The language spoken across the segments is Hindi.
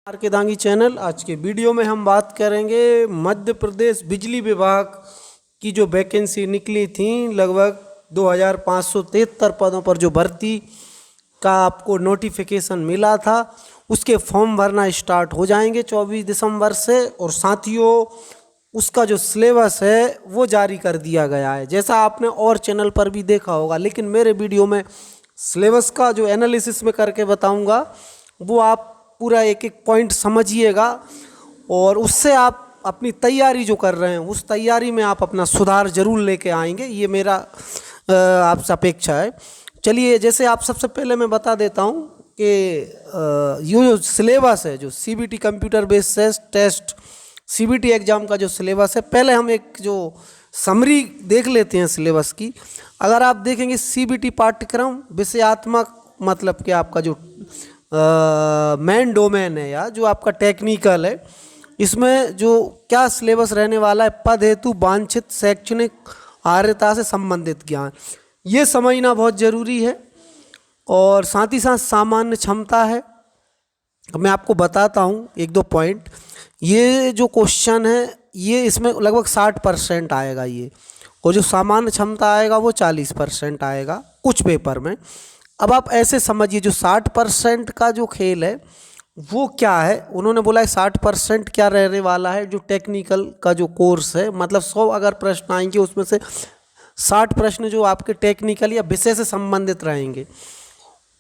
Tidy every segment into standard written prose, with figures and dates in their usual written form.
आर के दांगी चैनल। आज के वीडियो में हम बात करेंगे मध्य प्रदेश बिजली विभाग की जो वैकेंसी निकली थी, लगभग 2573 पदों पर जो भर्ती का आपको नोटिफिकेशन मिला था, उसके फॉर्म भरना स्टार्ट हो जाएंगे 24 दिसंबर से। और साथियों, उसका जो सिलेबस है वो जारी कर दिया गया है, जैसा आपने और चैनल पर भी देखा होगा। लेकिन मेरे वीडियो में सिलेबस का जो एनालिसिस में करके बताऊंगा, वो आप पूरा एक एक पॉइंट समझिएगा और उससे आप अपनी तैयारी जो कर रहे हैं उस तैयारी में आप अपना सुधार जरूर लेके आएंगे, ये मेरा आपसे अपेक्षा है। चलिए, जैसे आप सबसे पहले मैं बता देता हूँ कि ये जो सिलेबस है, जो CBT computer based test CBT exam का जो सिलेबस है, पहले हम एक जो समरी देख लेते हैं सिलेबस की। अगर आप देखेंगे सीबीटी पाठ्यक्रम विषयात्मक, मतलब कि आपका जो मेन डोमेन है या जो आपका टेक्निकल है, इसमें जो क्या सिलेबस रहने वाला है, पद हेतु वांछित शैक्षणिक अर्हता से संबंधित ज्ञान, ये समझना बहुत ज़रूरी है। और साथ ही साथ सामान्य क्षमता है। मैं आपको बताता हूँ एक दो पॉइंट। ये जो क्वेश्चन है ये इसमें लगभग 60% आएगा ये, और जो सामान्य क्षमता आएगा वो 40% आएगा कुछ पेपर में। अब आप ऐसे समझिए, जो 60% का जो खेल है वो क्या है, उन्होंने बोला है 60% क्या रहने वाला है, जो टेक्निकल का जो कोर्स है, मतलब 100 अगर प्रश्न आएंगे उसमें से 60 प्रश्न जो आपके टेक्निकल या विषय से संबंधित रहेंगे।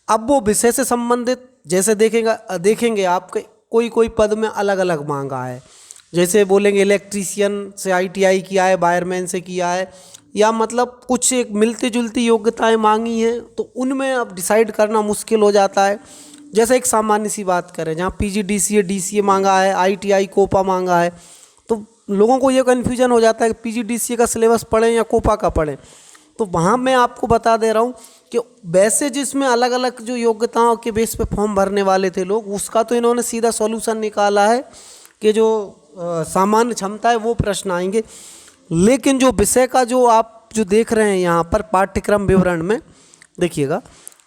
अब वो विषय से संबंधित जैसे देखेंगे आपके कोई कोई पद में अलग अलग मांगा है, जैसे बोलेंगे इलेक्ट्रीशियन से आईटीआई किया है, वायरमैन से किया है, या मतलब कुछ एक मिलती जुलती योग्यताएं मांगी हैं, तो उनमें अब डिसाइड करना मुश्किल हो जाता है। जैसे एक सामान्य सी बात करें, जहाँ पीजीडीसीए डीसीए मांगा है, आईटीआई कोपा मांगा है, तो लोगों को ये कन्फ्यूजन हो जाता है कि पीजीडीसीए का सिलेबस पढ़ें या कोपा का पढ़ें। तो वहाँ मैं आपको बता दे रहा हूँ कि वैसे जिसमें अलग अलग जो योग्यताओं के बेस पे फॉर्म भरने वाले थे लोग, उसका तो इन्होंने सीधा सॉल्यूशन निकाला है कि जो सामान्य क्षमता है वो प्रश्न आएंगे। लेकिन जो विषय का जो आप जो देख रहे हैं यहाँ पर पाठ्यक्रम विवरण में देखिएगा,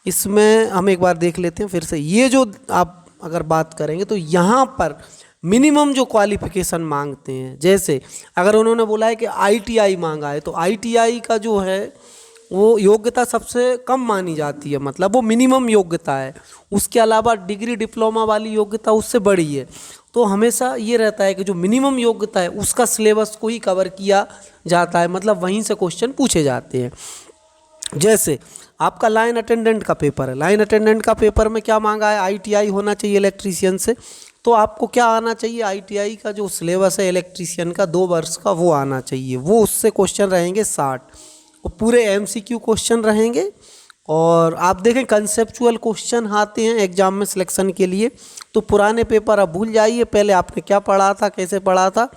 इसमें हम एक बार देख लेते हैं फिर से। ये जो आप अगर बात करेंगे तो यहाँ पर मिनिमम जो क्वालिफिकेशन मांगते हैं, जैसे अगर उन्होंने बोला है कि आईटीआई मांगा है, तो आईटीआई का जो है वो योग्यता सबसे कम मानी जाती है, मतलब वो मिनिमम योग्यता है। उसके अलावा डिग्री डिप्लोमा वाली योग्यता उससे बड़ी है। तो हमेशा ये रहता है कि जो मिनिमम योग्यता है उसका सिलेबस को ही कवर किया जाता है, मतलब वहीं से क्वेश्चन पूछे जाते हैं। जैसे आपका लाइन अटेंडेंट का पेपर है, लाइन अटेंडेंट का पेपर में क्या मांगा है, आईटीआई होना चाहिए इलेक्ट्रीशियन से। तो आपको क्या आना चाहिए, आईटीआई का जो सिलेबस है इलेक्ट्रीशियन का 2 वर्ष का, वो आना चाहिए। वो उससे क्वेश्चन रहेंगे 60, और पूरे एमसीक्यू क्वेश्चन रहेंगे। और आप देखें कंसेप्चुअल क्वेश्चन आते हैं एग्जाम में सिलेक्शन के लिए। तो पुराने पेपर अब भूल जाइए, पहले आपने क्या पढ़ा था, कैसे पढ़ा था।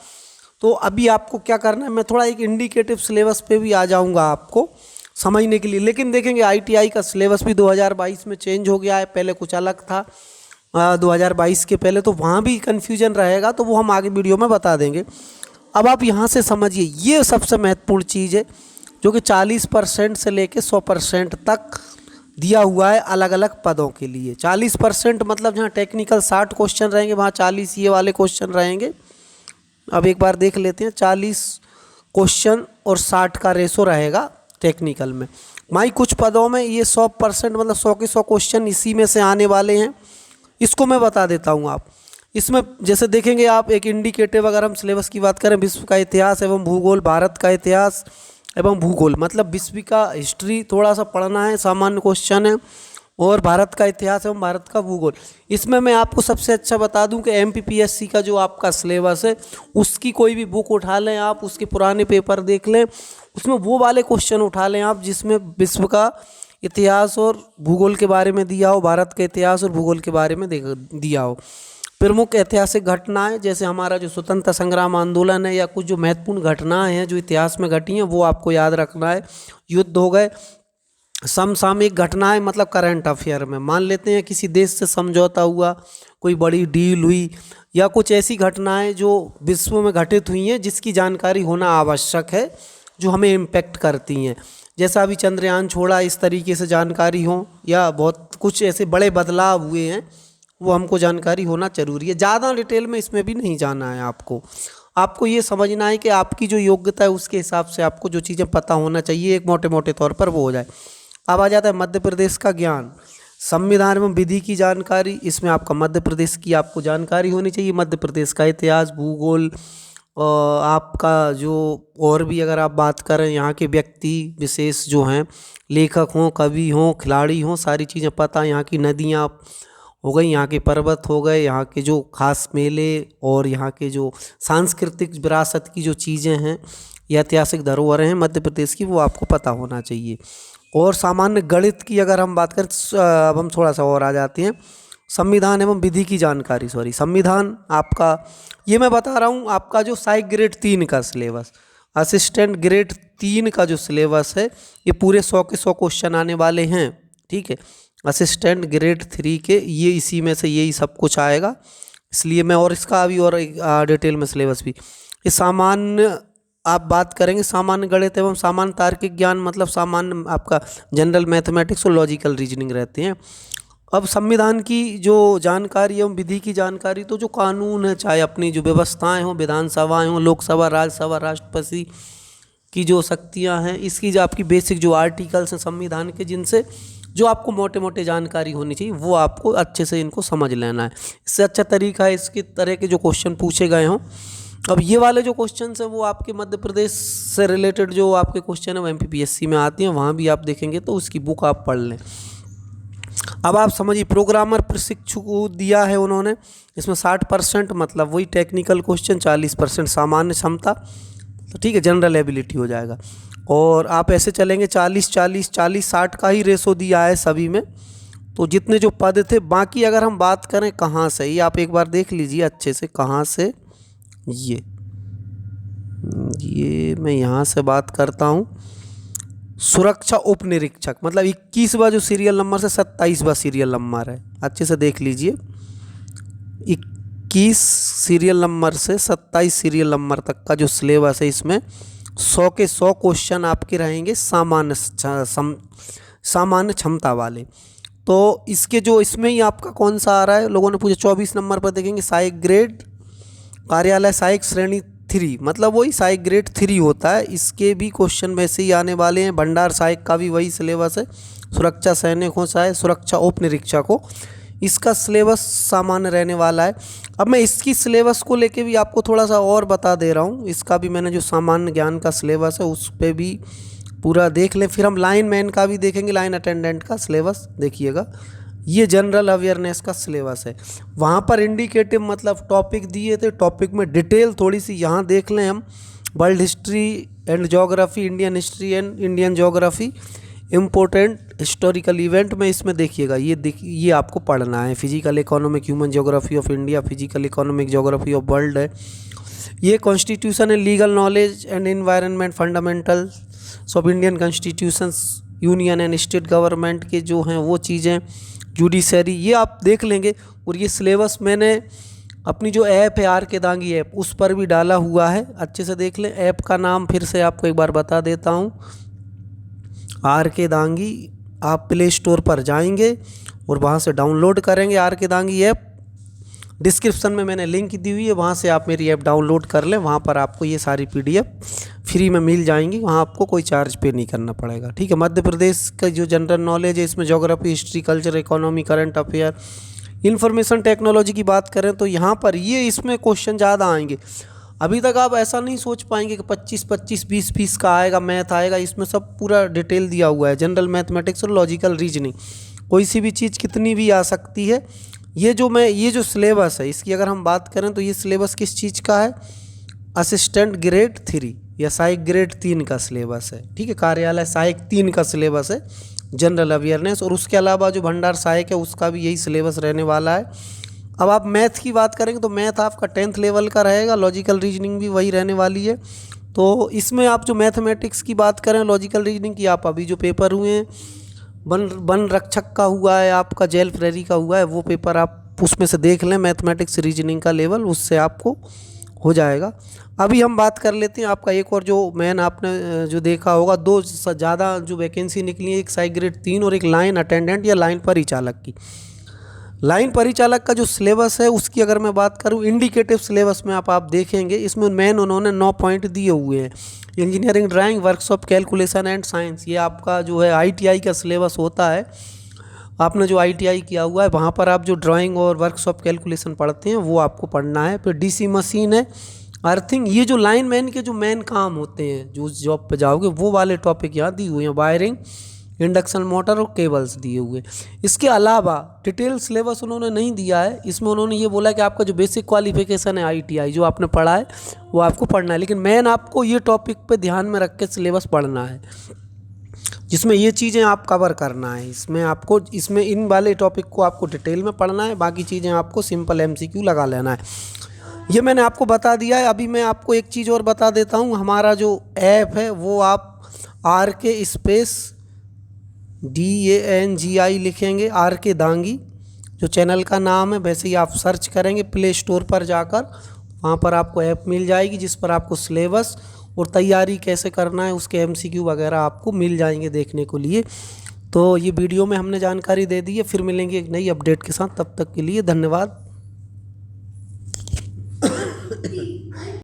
तो अभी आपको क्या करना है, मैं थोड़ा एक इंडिकेटिव सिलेबस पे भी आ जाऊंगा आपको समझने के लिए। लेकिन देखेंगे आईटीआई का सिलेबस भी 2022 में चेंज हो गया है, पहले कुछ अलग था 2022 के पहले, तो वहाँ भी कन्फ्यूजन रहेगा, तो वो हम आगे वीडियो में बता देंगे। अब आप यहाँ से समझिए, ये सबसे महत्वपूर्ण चीज़ है जो कि 40% से लेके 100% तक दिया हुआ है अलग अलग पदों के लिए। 40% मतलब जहाँ टेक्निकल 60 क्वेश्चन रहेंगे, वहाँ 40 ये वाले क्वेश्चन रहेंगे। अब एक बार देख लेते हैं, 40 क्वेश्चन और 60 का रेशो रहेगा टेक्निकल में। माई कुछ पदों में ये 100% मतलब 100 के 100 क्वेश्चन इसी में से आने वाले हैं। इसको मैं बता देता हूँ। आप इसमें जैसे देखेंगे, आप एक इंडिकेटिव अगर हम सिलेबस की बात करें, विश्व का इतिहास एवं भूगोल, भारत का इतिहास एवं भूगोल, मतलब विश्व का हिस्ट्री थोड़ा सा पढ़ना है, सामान्य क्वेश्चन है, और भारत का इतिहास एवं भारत का भूगोल। इसमें मैं आपको सबसे अच्छा बता दूं कि एमपीपीएससी का जो आपका सिलेबस है उसकी कोई भी बुक उठा लें आप, उसके पुराने पेपर देख लें, उसमें वो वाले क्वेश्चन उठा लें आप जिसमें विश्व का इतिहास और भूगोल के बारे में दिया हो, भारत के इतिहास और भूगोल के बारे में दिया हो। प्रमुख ऐतिहासिक घटनाएं, जैसे हमारा जो स्वतंत्रता संग्राम आंदोलन है, या कुछ जो महत्वपूर्ण घटनाएं हैं जो इतिहास में घटी हैं, वो आपको याद रखना है। युद्ध हो गए, समसामयिक घटनाएं मतलब करंट अफेयर में, मान लेते हैं किसी देश से समझौता हुआ, कोई बड़ी डील हुई, या कुछ ऐसी घटनाएं जो विश्व में घटित हुई हैं जिसकी जानकारी होना आवश्यक है, जो हमें इम्पेक्ट करती हैं। जैसा अभी चंद्रयान छोड़ा, इस तरीके से जानकारी हो, या बहुत कुछ ऐसे बड़े बदलाव हुए हैं वो हमको जानकारी होना जरूरी है। ज़्यादा डिटेल में इसमें भी नहीं जाना है आपको। आपको ये समझना है कि आपकी जो योग्यता है उसके हिसाब से आपको जो चीज़ें पता होना चाहिए एक मोटे मोटे तौर पर वो हो जाए। अब आ जाता है मध्य प्रदेश का ज्ञान, संविधान एवं विधि की जानकारी। इसमें आपका मध्य प्रदेश की आपको जानकारी होनी चाहिए, मध्य प्रदेश का इतिहास, भूगोल, आपका जो और भी अगर आप बात करें यहाँ के व्यक्ति विशेष जो हैं, लेखक हों, कवि हों, खिलाड़ी हों, सारी चीज़ें पता, यहाँ की नदियाँ हो गई, यहाँ के पर्वत हो गए, यहाँ के जो खास मेले और यहाँ के जो सांस्कृतिक विरासत की जो चीज़ें हैं या ऐतिहासिक धरोहरें हैं मध्य प्रदेश की, वो आपको पता होना चाहिए। और सामान्य गणित की अगर हम बात करें, अब हम थोड़ा सा और आ जाते हैं, संविधान एवं विधि की जानकारी। संविधान आपका, ये मैं बता रहा हूँ, आपका जो सहायक ग्रेड 3 का सिलेबस, असिस्टेंट ग्रेड 3 का जो सिलेबस है, ये पूरे 100 के 100 क्वेश्चन आने वाले हैं। ठीक है, असिस्टेंट ग्रेड 3 के ये इसी में से यही सब कुछ आएगा, इसलिए मैं और इसका अभी और डिटेल में सिलेबस भी। ये सामान्य आप बात करेंगे, सामान्य गणित एवं सामान्य तार्किक ज्ञान, मतलब सामान्य आपका जनरल मैथमेटिक्स और लॉजिकल रीजनिंग रहते हैं। अब संविधान की जो जानकारी एवं विधि की जानकारी, तो जो कानून है, चाहे अपनी जो व्यवस्थाएं हों, विधानसभाएं हों, लोकसभा, राज्यसभा, राष्ट्रपति की जो शक्तियां हैं, इसकी जो आपकी बेसिक जो आर्टिकल्स हैं संविधान के, जिनसे जो आपको मोटे मोटे जानकारी होनी चाहिए, वो आपको अच्छे से इनको समझ लेना है। इससे अच्छा तरीका है इसके तरह के जो क्वेश्चन पूछे गए हों। अब ये वाले जो क्वेश्चन हैं वो आपके मध्य प्रदेश से रिलेटेड जो आपके क्वेश्चन है वो MPPSC में आती हैं, वहाँ भी आप देखेंगे तो उसकी बुक आप पढ़ लें। अब आप समझिए, प्रोग्रामर प्रशिक्षु को दिया है उन्होंने, इसमें 60% मतलब वही टेक्निकल क्वेश्चन, 40% सामान्य क्षमता, तो ठीक है, जनरल एबिलिटी हो जाएगा। और आप ऐसे चलेंगे 40-40-40-60 का ही रेशो दिया है सभी में, तो जितने जो पद थे। बाकी अगर हम बात करें कहाँ से, ये आप एक बार देख लीजिए अच्छे से, कहाँ से, ये मैं यहाँ से बात करता हूँ, सुरक्षा उप निरीक्षक, मतलब 21वां जो सीरियल नंबर से 27वां सीरियल नंबर है, अच्छे से देख लीजिए। 21 सीरियल नंबर से 27 सीरियल नंबर तक का जो सिलेबस है, इसमें 100 के 100 क्वेश्चन आपके रहेंगे सामान्य क्षमता वाले। तो इसके जो इसमें ही आपका कौन सा आ रहा है, लोगों ने पूछा, 24 नंबर पर देखेंगे, सहायक ग्रेड कार्यालय सहायक श्रेणी 3, मतलब वही सहायक ग्रेड 3 होता है। इसके भी क्वेश्चन वैसे ही आने वाले हैं। भंडार सहायक का भी वही सिलेबस है। सुरक्षा सैनिक हो चाहे सुरक्षा उप निरीक्षक हो, इसका सिलेबस सामान्य रहने वाला है। अब मैं इसकी सिलेबस को लेके भी आपको थोड़ा सा और बता दे रहा हूँ। इसका भी मैंने जो सामान्य ज्ञान का सिलेबस है उस पर भी पूरा देख लें। फिर हम लाइन मैन का भी देखेंगे, लाइन अटेंडेंट का सिलेबस देखिएगा। ये जनरल अवेयरनेस का सिलेबस है। वहाँ पर इंडिकेटिव मतलब टॉपिक दिए थे, टॉपिक में डिटेल थोड़ी सी यहाँ देख लें हम। World history and geography, Indian history and Indian geography, important historical event में इसमें देखिएगा, ये आपको पढ़ना है। Physical economic human geography of India, physical economic geography of world है। ये constitution and legal knowledge and environment fundamentals of Indian constitutions, union and state government के जो हैं वो चीज़ें, जुडिशरी, ये आप देख लेंगे। और ये सिलेबस मैंने अपनी जो ऐप है RK दांगी ऐप, उस पर भी डाला हुआ है, अच्छे से देख लें। ऐप का नाम फिर से आपको एक बार बता देता हूँ, RK दांगी। आप प्ले स्टोर पर जाएंगे और वहाँ से डाउनलोड करेंगे RK दांगी ऐप। डिस्क्रिप्शन में मैंने लिंक दी हुई है, वहाँ से आप मेरी ऐप डाउनलोड कर लें। वहाँ पर आपको ये सारी PDF फ्री में मिल जाएंगी, वहाँ आपको कोई चार्ज पे नहीं करना पड़ेगा। ठीक है, मध्य प्रदेश का जो जनरल नॉलेज है, इसमें geography, history, culture, economy, current affair, information technology की बात करें तो यहाँ पर ये इसमें क्वेश्चन ज़्यादा आएंगे। अभी तक आप ऐसा नहीं सोच पाएंगे कि 25-25, 20-20 का आएगा, मैथ आएगा। इसमें सब पूरा डिटेल दिया हुआ है, जनरल मैथमेटिक्स और लॉजिकल रीजनिंग, कोई सी भी चीज़ कितनी भी आ सकती है। ये जो सिलेबस है इसकी अगर हम बात करें तो ये सिलेबस किस चीज़ का है, असिस्टेंट ग्रेड 3 या सहायक ग्रेड 3 का सिलेबस है। ठीक है, कार्यालय सहायक 3 का सिलेबस है, जनरल अवेयरनेस। और उसके अलावा जो भंडार सहायक है उसका भी यही सिलेबस रहने वाला है। अब आप मैथ की बात करेंगे तो मैथ आपका 10th लेवल का रहेगा, लॉजिकल रीजनिंग भी वही रहने वाली है। तो इसमें आप जो मैथमेटिक्स की बात करें, लॉजिकल रीजनिंग की, आप अभी जो पेपर हुए हैं वन रक्षक का हुआ है, आपका जेल प्रेरी का हुआ है, वो पेपर आप उसमें से देख लें, मैथमेटिक्स रीजनिंग का लेवल, उससे आपको हो जाएगा। अभी हम बात कर लेते हैं आपका एक और जो मैन आपने जो देखा होगा, 2 से ज़्यादा जो वैकेंसी निकली है, एक सहायक ग्रेड 3 और एक लाइन अटेंडेंट या लाइन परिचालक की। लाइन परिचालक का जो सिलेबस है उसकी अगर मैं बात करूं, इंडिकेटिव सिलेबस में आप देखेंगे, इसमें मेन उन्होंने 9 पॉइंट दिए हुए हैं। Engineering drawing, workshop, calculation and science, ये आपका जो है ITI का सिलेबस होता है। आपने जो ITI किया हुआ है वहाँ पर आप जो ड्राइंग और वर्कशॉप कैलकुलेशन पढ़ते हैं वो आपको पढ़ना है। फिर DC मशीन है, अर्थिंग, ये जो लाइन मैन के जो मेन काम होते हैं, जो उस जॉब पे जाओगे वो वाले टॉपिक यहाँ दिए हुए हैं। वायरिंग, इंडक्शन मोटर और केबल्स दिए हुए। इसके अलावा डिटेल सिलेबस उन्होंने नहीं दिया है, इसमें उन्होंने ये बोला कि आपका जो बेसिक क्वालिफिकेशन है ITI जो आपने पढ़ा है वो आपको पढ़ना है, लेकिन मेन आपको ये टॉपिक पे ध्यान में रख के सिलेबस पढ़ना है, जिसमें ये चीज़ें आप कवर करना है। इसमें इन वाले टॉपिक को आपको डिटेल में पढ़ना है, बाकी चीज़ें आपको सिंपल MCQ लगा लेना है। ये मैंने आपको बता दिया है। अभी मैं आपको एक चीज़ और बता देता हूँ, हमारा जो ऐप है वो आप RK_DANGI लिखेंगे, RK दांगी जो चैनल का नाम है, वैसे ही आप सर्च करेंगे प्ले स्टोर पर जाकर, वहाँ पर आपको ऐप मिल जाएगी जिस पर आपको सिलेबस और तैयारी कैसे करना है उसके MCQ वगैरह आपको मिल जाएंगे देखने को लिए। तो ये वीडियो में हमने जानकारी दे दी है, फिर मिलेंगे एक नई अपडेट के साथ, तब तक के लिए धन्यवाद।